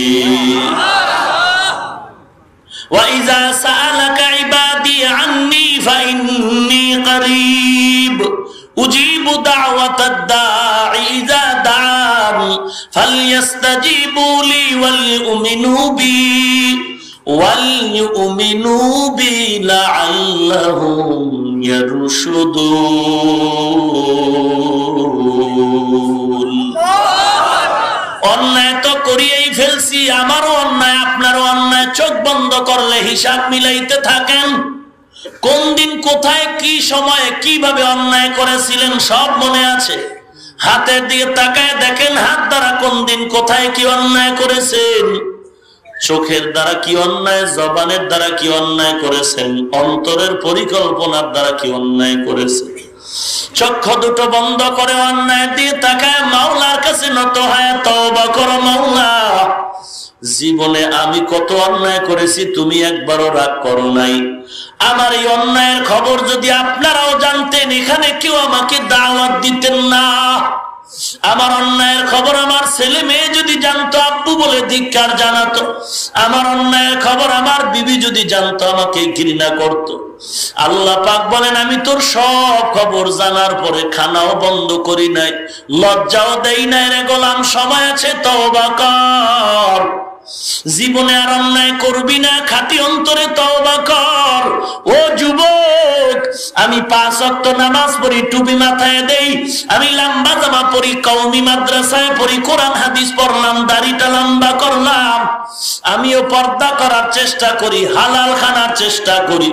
وَإِذَا سَأَلَكَ عِبَادِي عَنِّي فَإِنِّي قَرِيبٌ أُجِيبُ دَعْوَةَ الدَّاعِ إِذَا دَعَانِ فَلْيَسْتَجِيبُوا لِي وَلْيُؤْمِنُوا بِي لَعَلَّهُمْ يَرْشُدُونَ। অন্যায় তো করিয়েই ফেলছি, আমারও অন্যায় আপনারও অন্যায়, চোখ বন্ধ করলে হিসাব মিলাইতে থাকেন। কোন দিন কোথায় কি সময়ে কিভাবে অন্যায় করেছিলেন সব মনে আছে। হাতের দিকে তাকায় দেখেন, হাত দ্বারা কোন দিন কোথায় কি অন্যায় করেছেন, চোখের দ্বারা কি অন্যায়, জবানের দ্বারা কি অন্যায় করেছেন, অন্তরের পরিকল্পনার দ্বারা কি অন্যায় করেছেন। চক্ষু দুটো বন্ধ করে অন্যায় দিয়ে তাকায় মাওলার কাছে নত হয় তওবা করো, মাওলা জীবনে আমি কত অন্যায় করেছি, তুমি একবারও রাগ করো নাই। আমার এই অন্যায়ের খবর যদি আপনারাও জানতেন, এখানে কেউ আমাকে দাওয়াত দিতেন না। আমার অন্যায়ের খবর আমার ছেলে মেয়ে যদি জানতো, আব্বু বলে ধিক্কার জানাতো। আমার অন্যায়ের খবর আমার বিবি যদি জানতো, আমাকে ঘৃণা করতো। আল্লাহ পাক বলেন, আমি তোর সব খবর জানার পরে খানাও বন্ধ করি নাই, লজ্জাও দেই নাই রে গোলাম, সময় আছে তওবা কর। জীবনে আর অন্যায় করবি না, খাঁটি অন্তরে তওবা কর। ও যুবক, আমি 5 ওয়াক্ত নামাজ পড়ি, টুপি মাথায় দেই, আমি লম্বা জামা পড়ি, কওমি মাদ্রাসায় পড়ি, কোরআন হাদিস পড়লাম, দাড়িটা লম্বা করলাম, আমিও পর্দা করার চেষ্টা করি, হালাল খানার চেষ্টা করি।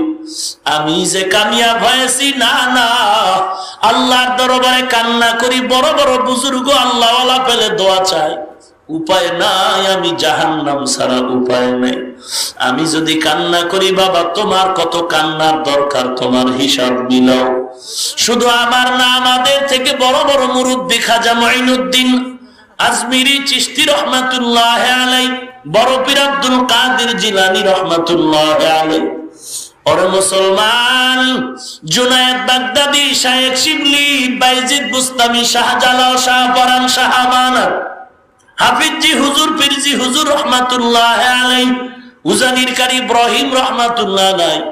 আমি যে কামিয়াব হয়েছি না, না, আল্লাহর দরবারে কান্না করি, বড় বড় বুজুর্গ আল্লাহওয়ালা পেলে দোয়া চাই, উপায় নাই, আমি জাহান্নাম ছাড়া উপায় নাই। আমি যদি কান্না করি বাবা, তোমার কত কান্নার দরকার, তোমার হিসাব মিলাও। শুধু আমার না, আমাদের থেকে বড় বড় মুরব্বি খাজা মঈনুদ্দিন আজমিরি চিশতি রহমাতুল্লাহ আলাইহি, বড় পীর আব্দুল কাদের জিলানী রহমাতুল্লাহ আলাইহি, ওরে মুসলমান, জুনায়েদ বাগদাদি, শায়েখ শিবলি, বাইজিদ বুস্তামি, শাহজালাল, শাহপরান, শাহ আমানত, হাফিজি হুজুর, পীরজি হুজুর রহমাতুল্লাহ আলাইহি, উজানির কারি ইব্রাহিম রহমাতুল্লাহ আলাইহি,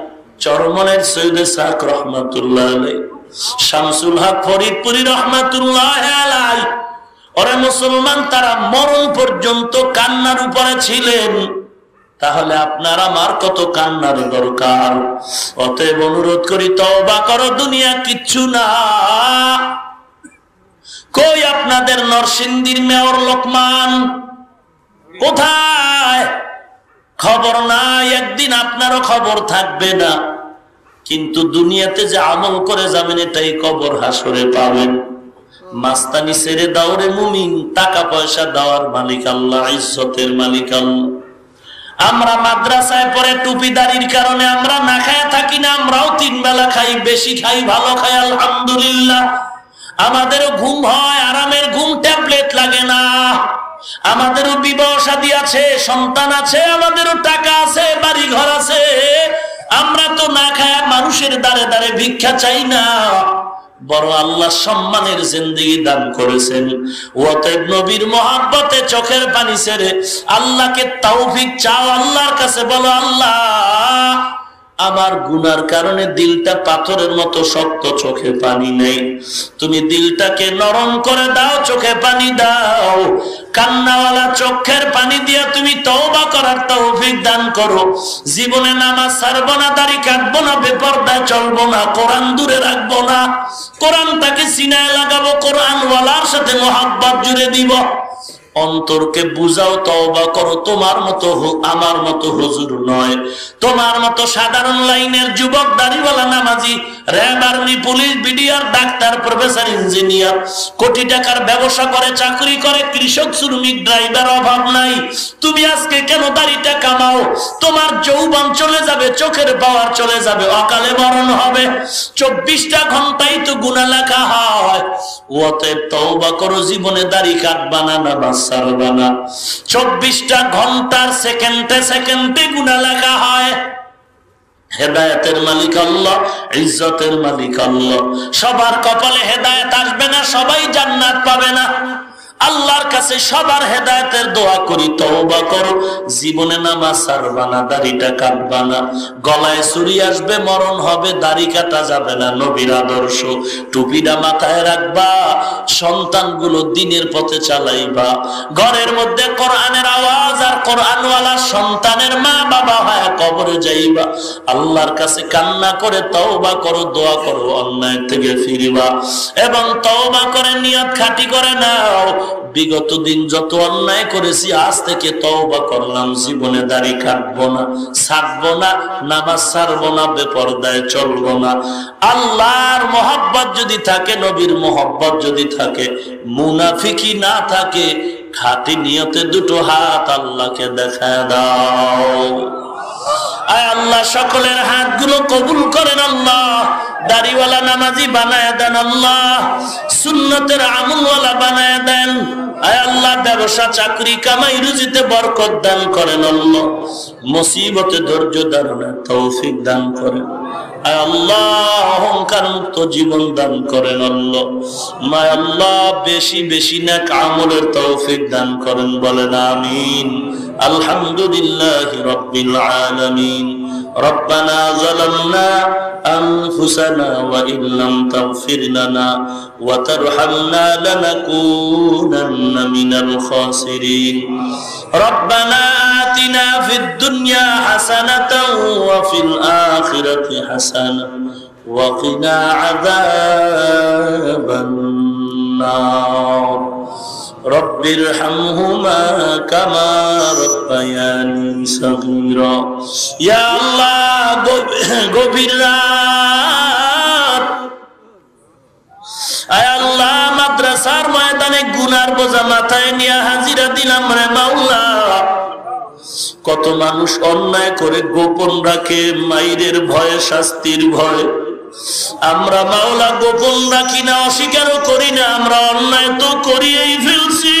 চরমনের সৈয়দ সাক রহমাতুল্লাহ আলাইহি, শামসুল হক ফরিদপুরি রহমাতুল্লাহ আলাইহি। ওরে মুসলমান, তারা মরণ পর্যন্ত কান্নার উপরে ছিলেন। তাহলে আপনার আমার কত কান্নার দরকার। অতএব অনুরোধ করি, তওবা করো, দুনিয়া কিচ্ছু না। কই আপনাদের নরসিংদীর মেয়র লোকমান, কোথায়? খবর নাই, একদিন আপনারও খবর থাকবে না। কিন্তু দুনিয়াতে যে আমল করে যাবেন, এটাই কবর হাসরে পাবেন। মাস্তানি ছেড়ে দাও রে মুমিন, টাকা পয়সা দেওয়ার মালিক আল্লাহ, ইজ্জতের মালিক আল্লাহ। আমরা মাদ্রাসায় পড়ে টুপিদারির কারণে আমরা না খায় থাকি না, আমরাও 3 বেলা খাই, বেশি খাই, ভালো খাই, আলহামদুলিল্লাহ। আমাদেরও ঘুম হয়, আরামের ঘুম, ট্যাবলেট লাগে না। আমাদেরও বিবাহ শাদী আছে, সন্তান আছে, আমাদেরও টাকা আছে, বাড়ি ঘর আছে। আমরা তো না খায় মানুষের দ্বারে দ্বারে ভিক্ষা চাই না, বড় আল্লাহ সম্মানের জিন্দেগি দান করেছেন। অতএব নবীর মহব্বতে চোখের পানি ছেড়ে আল্লাহকে তৌফিক চাও, আল্লাহর কাছে বলো, আল্লাহ আমার গুনার কারণে দিলটা পাথরের মতো শক্ত, চোখে পানি নেই, তুমি দিলটাকে নরম করে দাও, চোখে পানি দাও। কান্নাওয়ালা চোখের পানি দিয়া তুমি তওবা করার তৌফিক দান করো। জীবনে নামাজ ছাড়বো না, দাড়ি কাটবো না, বেপরদায় চলবো না, কোরআন দূরে রাখবো না, কোরআনটাকে সিনায় লাগাবো, কোরআনওয়ালার সাথে মহব্বত জুড়ে দিব। অন্তরকে বুঝাও, তওবা করো। তোমার মতো আমার মতো হুজুর নয়, তোমার মতো সাধারণ লাইনের যুবক, দাড়িওয়ালা, নামাজি, RAB, army, police, BDR, doctor, professor, engineer, কোটি টাকার ব্যবসা করে, চাকরি করে, কৃষক, শ্রমিক, ড্রাইভার, অভাব নাই। তুমি আজকে কেন দাড়িটা কামাও? তোমার যৌবন চলে যাবে, চোখের পাওয়ার চলে যাবে, অকালে মরণ হবে। 24টা ঘন্টাই তো গুনাহ লেখা হয়। অতএব তওবা করো, জীবনে দাড়ি কাটবা না, নামাজ ছাড়বা না। 24টা ঘন্টার সেকেন্ডে সেকেন্ডে গুনাহ লেখা হয়। হেদায়েতের মালিক আল্লাহ, ইজ্জতের মালিক আল্লাহ। সবার কপালে হেদায়েত আসবে না, সবাই জান্নাত পাবে না। আল্লাহর কাছে সবার হেদায়েতের দোয়া করি, তওবা করো, জীবনে নামাজ ছাড়বা না, দাড়িটা কাটবা না। গলায় ছুরি আসবে, মরণ হবে, দাড়ি কাটা যাবে না, নবীর আদর্শ। টুপিটা মাথায় রাখবা, সন্তানগুলো দিনের পথে চালাইবা। ঘরের মধ্যে কোরআনের আওয়াজ আর কোরআনওয়ালা সন্তানের মা বাবা হয়, কবরে যাইবা। আল্লাহর কাছে কান্না করে তওবা করো, দোয়া করো, অন্যায় থেকে ফিরিবা এবং তওবা করে নিয়ত খাঁটি করে নাও। বিগত দিন যত অন্যায় করেছি, আজ থেকে তওবা করলাম, জীবনে দাড়ি কাটবো না, ছাড়বো না, নামাজ ছাড়বো না, বেপরদায় চলবো না। আল্লাহর মহব্বত যদি থাকে, নবীর মহব্বত যদি থাকে, মুনাফিকি না থাকে, খাঁটি নিয়তে দুটো হাত আল্লাহকে দেখায় দাও। আয় আল্লাহ, সকলের হাতগুলো কবুল করেন আল্লাহ। দাড়িওয়ালা নামাজি বানায় দেন আল্লাহ, সুন্নতের আমলওয়ালা বানায় দেন। আয় আল্লাহ, ব্যবসা, চাকরি, কামাই, রুজিতে বরকত দান করেন আল্লাহ। মুসিবতে ধৈর্য ধারণের তৌফিক দান করেন আয় আল্লাহ। অহংকার মুক্ত জীবন দান করেন আল্লাহ। মায় আল্লাহ, বেশি বেশি নেক আমলের তৌফিক দান করেন, বলেন আমিন। আলহামদুলিল্লাহি রাব্বিল আলামিন। ربنا ظلمنا أنفسنا وإن لم تغفر لنا وترحمنا لنكونن من الخاسرين ربنا آتنا في الدنيا حسنة وفي الآخرة حسنة وقنا عذاب النار رب ارحمهما كما ربياني صغيرا يا الله গভীর রাত আয় আল্লাহ মাদ্রাসা মাদ্রাসার ময়দানে গুনার বোঝা মাথায় নিয়ে হাজিরা দিলাম রে মাওলা। কত মানুষ অন্যায় করে গোপন রাখে মাইরের ভয়ে, শাস্তির ভয়ে। আমরা মাওলা গোপন রাখি না, অস্বীকারও করি না, আমরা অন্যায় তো করিয়েই ফেলছি,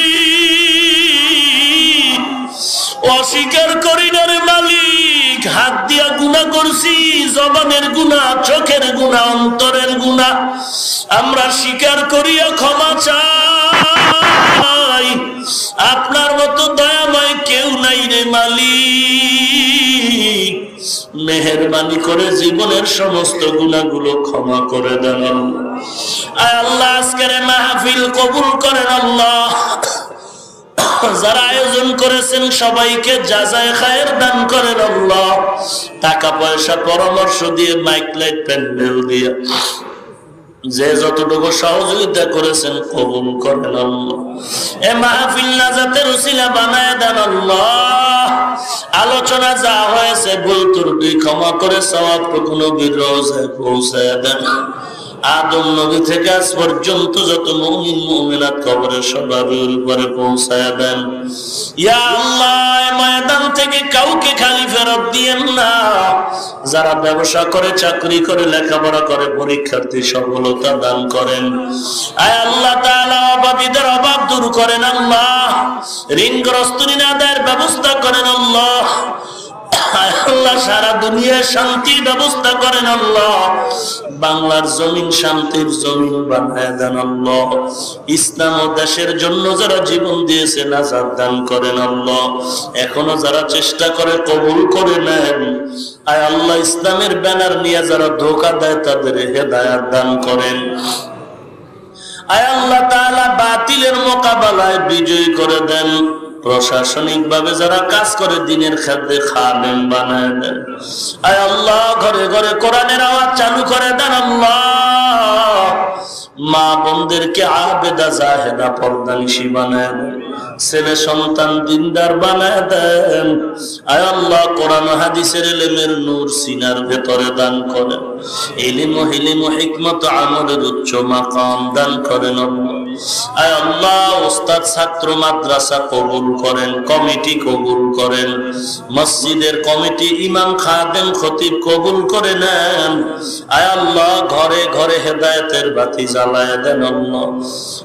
অস্বীকার করি না রে মালিক। হাত দিয়া গুনাহ করছি, জবানের গুনাহ, চোখের গুনাহ, অন্তরের গুনাহ, আমরা স্বীকার করিয়া ক্ষমা চাই। আপনার মতো দয়াময় কেউ নাই রে মালিক, মেহেরবানি করে জীবনের সমস্ত গুনাহগুলো ক্ষমা করে দেন আয় আল্লাহ। আজকের মাহফিল কবুল করেন আল্লাহ। যারা আয়োজন করেছেন সবাইকে জাযায়ে খায়ের দান করেন আল্লাহ। টাকা পয়সা পরামর্শ দিয়ে, মাইক লাইট প্যান্ডেল দিয়ে যে যতটুকু সহযোগিতা করেছেন কবুল করেন আল্লাহ। এ মাহফিল নাজাতের উসিলা বানায় দেন আল্লাহ। আলোচনা যা হয়েছে ভুল ত্রুটি ক্ষমা করে সওয়াবটুকু নবীর রওজায় পৌঁছায় দেন। আদম নবী থেকে আজ পর্যন্ত যত মুমিন মুমিনাত কবরে সবার উপরে পৌঁছায় দেন ইয়া আল্লাহ। ময়দান থেকে কাউকে খালি ফেরত দিয়েন না। যারা ব্যবসা করে, চাকরি করে, লেখাপড়া করে, পরীক্ষার্থী সফলতা দান করেন আয় আল্লাহ তাআলা। অভাবীদের অভাব দূর করেন আল্লাহ। ঋণগ্রস্ত ঋণ আদায়ের ব্যবস্থা করেন আল্লাহ। আল্লাহ সারা দুনিয়ায় শান্তির ব্যবস্থা করেন আল্লাহ। বাংলার জমিন শান্তির জমিন বানায় দেন আল্লাহ। ইসলাম ও দেশের জন্য যারা জীবন দিয়েছে নাজাত দান করেন আল্লাহ। এখনো যারা চেষ্টা করে কবুল করে নেন আয় আল্লাহ। ইসলামের ব্যানার নিয়ে যারা ধোঁকা দেয় তাদের হেদায়েত দান করেন আয় আল্লাহ তাআলা। বাতিলের মোকাবেলায় বিজয়ী করে দেন। প্রশাসনিক ভাবে যারা কাজ করে দিনের খাদ্যে খাদেম বানায় দেন আয় আল্লাহ। ঘরে ঘরে কোরআনের আওয়াজ চালু করে দেন আল্লাহ। মা বোনদেরকে আবেদা জাহেদা পর্দানিশী বানায় দেন। ছেলে সন্তান দিনদার বানায় দেন আয় আল্লাহ। কোরআন হাদিসের ইলমের নূর সিনার ভেতরে দান করেন। ইলম ও হিলম ও হিকমত আমলের উচ্চ মাকাম দান করেন আল্লাহ। আয় আল্লাহ ওস্তাদ ছাত্র মাদ্রাসা কবুল করেন, কমিটি কবুল করেন, মসজিদের কমিটি ইমাম খাদেম খতিব কবুল করে নেন আয় আল্লাহ। ঘরে ঘরে হেদায়েতের বাতি জ্বালায় দেন আল্লাহ।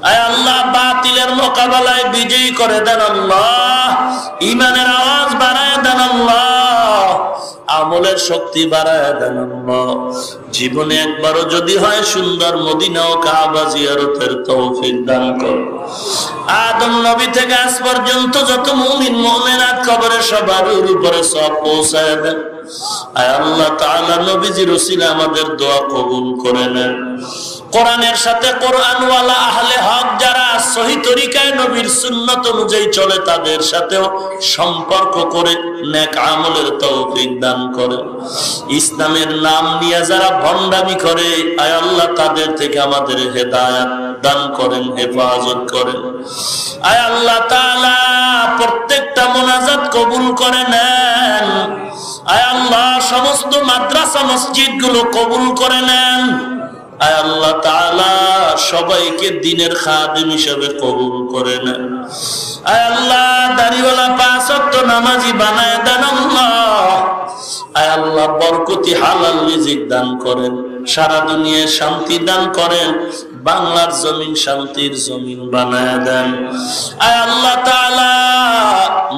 আয় আল্লাহ বাতিলের মোকাবেলায় বিজয়ী করে দেন আল্লাহ। ঈমানের আওয়াজ বাড়ায় দেন আল্লাহ। আমলের শক্তি বাড়ায় দেন আল্লাহ। জীবনে একবারও যদি হয় সুন্দর মদিনা ও কাবা জিয়ারতের তৌফিক দান করুন। আদম নবী থেকে আজ পর্যন্ত যত মুমিন মুমিনাত কবরে সবার উপরে সওয়াব পৌঁছায় দেন আয় আল্লাহ তাআলা। নবীজির উসিলা আমাদের দোয়া কবুল করে নেন। কোরআনের সাথে কোরআনওয়ালা আহলে হক যারা সহি তরিকায় নবীর সুন্নাত অনুযায়ী চলে তাদের সাথেও সম্পর্ক করে নেক আমলের তৌফিক দান করেন। ইসলামের নাম নিয়ে যারা ভণ্ডামি করে আয় আল্লাহ তাদের থেকে আমাদের হেদায়েত দান করেন, হেফাজত করেন আয় আল্লাহ তাআলা। প্রত্যেকটা মুনাজাত কবুল করে নেন আয় আল্লাহ। সমস্ত মাদ্রাসা মসজিদ গুলো কবুল করে নেন আয় আল্লাহ তাআলা। সবাইকে দ্বীনের খাদিম হিসেবে কবুল করে নেন আয় আল্লাহ। দাড়িওয়ালা পাঁচ ওয়াক্ত নামাজি বানায় দেন আল্লাহ। আয় আল্লাহ বরকতি হালাল রিজিক দান করেন, সারা দুনিয়ায় শান্তি দান করেন, বাংলার জমিন শান্তির জমিন বানায় দেন আয় আল্লাহ তাআলা।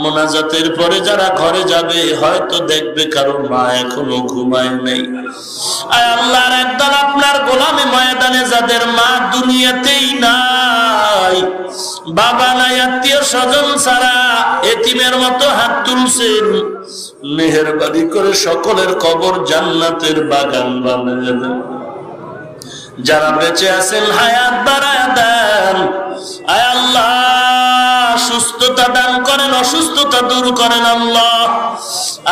মুনাজাতের পরে যারা ঘরে যাবে হয়তো দেখবে কারো মা এখনো ঘুমায় নাই আয় আল্লাহর একদল আপনার গোলামে ময়দানে যাদের মা দুনিয়াতেই নাই, বাবা নাই, আত্মীয় স্বজন ছাড়া এতিমের মতো হাত তুলছেন, মেহেরবানি করে সকলের কবর জান্নাতের বাগান বানায় দেন। যারা বেঁচে আছেন হায়াত বাড়ায় দেন আয় আল্লাহ। সুস্থতা দান করেন, অসুস্থতা দূর করেন আল্লাহ।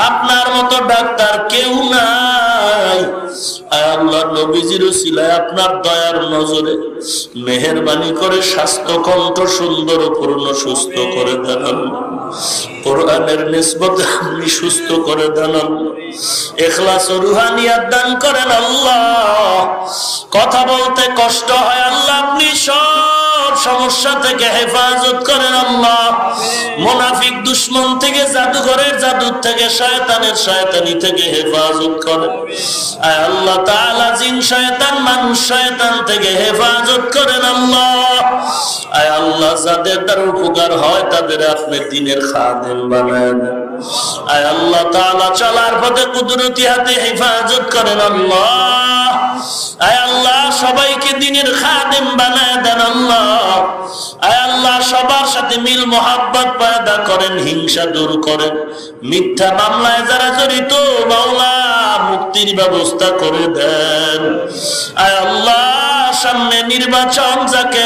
আপনার মতো ডাক্তার কেউ নাই আয় আল্লাহ। নবীজির উসিলায় আপনার দয়ার নজরে মেহেরবানি করে স্বাস্থ্য কণ্ঠ সুন্দর ও পূর্ণ সুস্থ করে দেন আল্লাহ। কোরআনের নিসবতে আপনি সুস্থ করে দেন আল্লাহ। ইখলাস ও রুহানিয়াত দান করেন আল্লাহ। কথা বলতে কষ্ট হয় আল্লাহ, আপনি সব সমস্যা থেকে হেফাজত করেন আল্লাহ। মুনাফিক দুশমন থেকে, জাদুঘরের জাদু থেকে, শয়তানের শয়তানি থেকে হেফাজত করেন। আয় আল্লাহ তাআলা জিন শয়তান মানুষ শয়তান থেকে হেফাজত করেন আল্লাহ। আয় আল্লাহ যাদের দ্বারা উপকার হয় তাদের আপনি দ্বীনের খাদেম বানায় দেন। আয় আল্লাহ তাআলা চলার পথে কুদরতি হাতে হেফাজত করেন আল্লাহ। আয় আল্লাহ সবাইকে দ্বীনের খাদেম বানায় দেন আল্লাহ। আয় আল্লাহ সবার সাথে মিল মোহাব্বত পয়দা করেন, হিংসা দূর করেন। মিথ্যা মামলায় যারা জড়িত মাওলা মুক্তির ব্যবস্থা করে দেন। আয় আল্লাহ সামনে নির্বাচন যাকে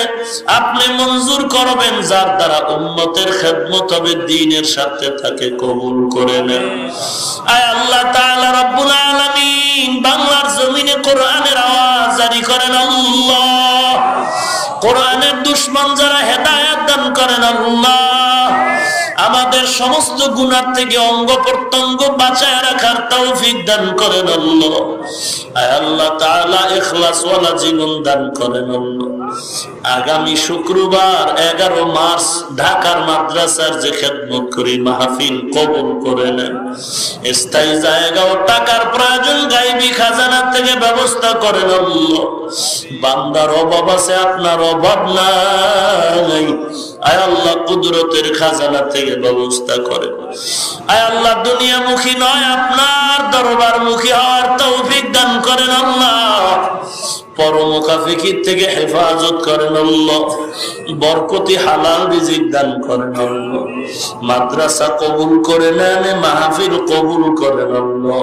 আপনি মঞ্জুর করবেন, যার দ্বারা উম্মতের খেদমত হবে, দ্বীনের সাথে থাকে, কবুল করে নেন। আয় আল্লাহ তাআলা রব্বুল আলামিন বাংলার জমিনে কোরআনের আওয়াজ জারি করেন আল্লাহ। কোরআনের দুশমন যারা হেদায়েত দান করেন আল্লাহ। আমাদের সমস্ত গুনাহ থেকে অঙ্গ প্রত্যঙ্গ বাঁচায় রাখার তৌফিক দান করেন আল্লাহ। আয় আল্লাহ তাআলা ইখলাস ওয়ালা জীবন দান করেন আল্লাহ। আগামী শুক্রবার 11 মার্চ ঢাকার মাদ্রাসার যে খেদমত করি মাহফিল কবুল করে নেন। স্থায়ী জায়গা ও টাকার প্রয়োজন গায়বী খাজানা থেকে ব্যবস্থা করেন আল্লাহ। বান্দার অভাব আছে, আপনার অভাব নাই। আয় আল্লাহ কুদরতের খাজানা থেকে ব্যবস্থা করেন। আয় আল্লাহ দুনিয়ামুখী নয়, আপনার দরবারমুখী হওয়ার তৌফিক দান করেন আল্লাহ। পরমুখাফিকির থেকে হেফাজত করেন আল্লাহ। বরকতি হালাল রিজিক দান করেন আল্লাহ। মাদ্রাসা কবুল করে নেন, মাহফিল কবুল করেন আল্লাহ।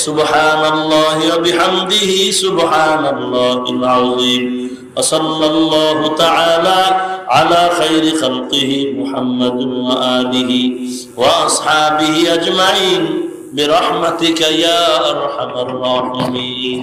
সুবহানাল্লাহি ওয়া বিহামদিহি সুবহানাল্লাহিল আযীম। وصلى الله تعالى على خير خلقه محمد وآله وأصحابه أجمعين برحمتك يا أرحم الراحمين.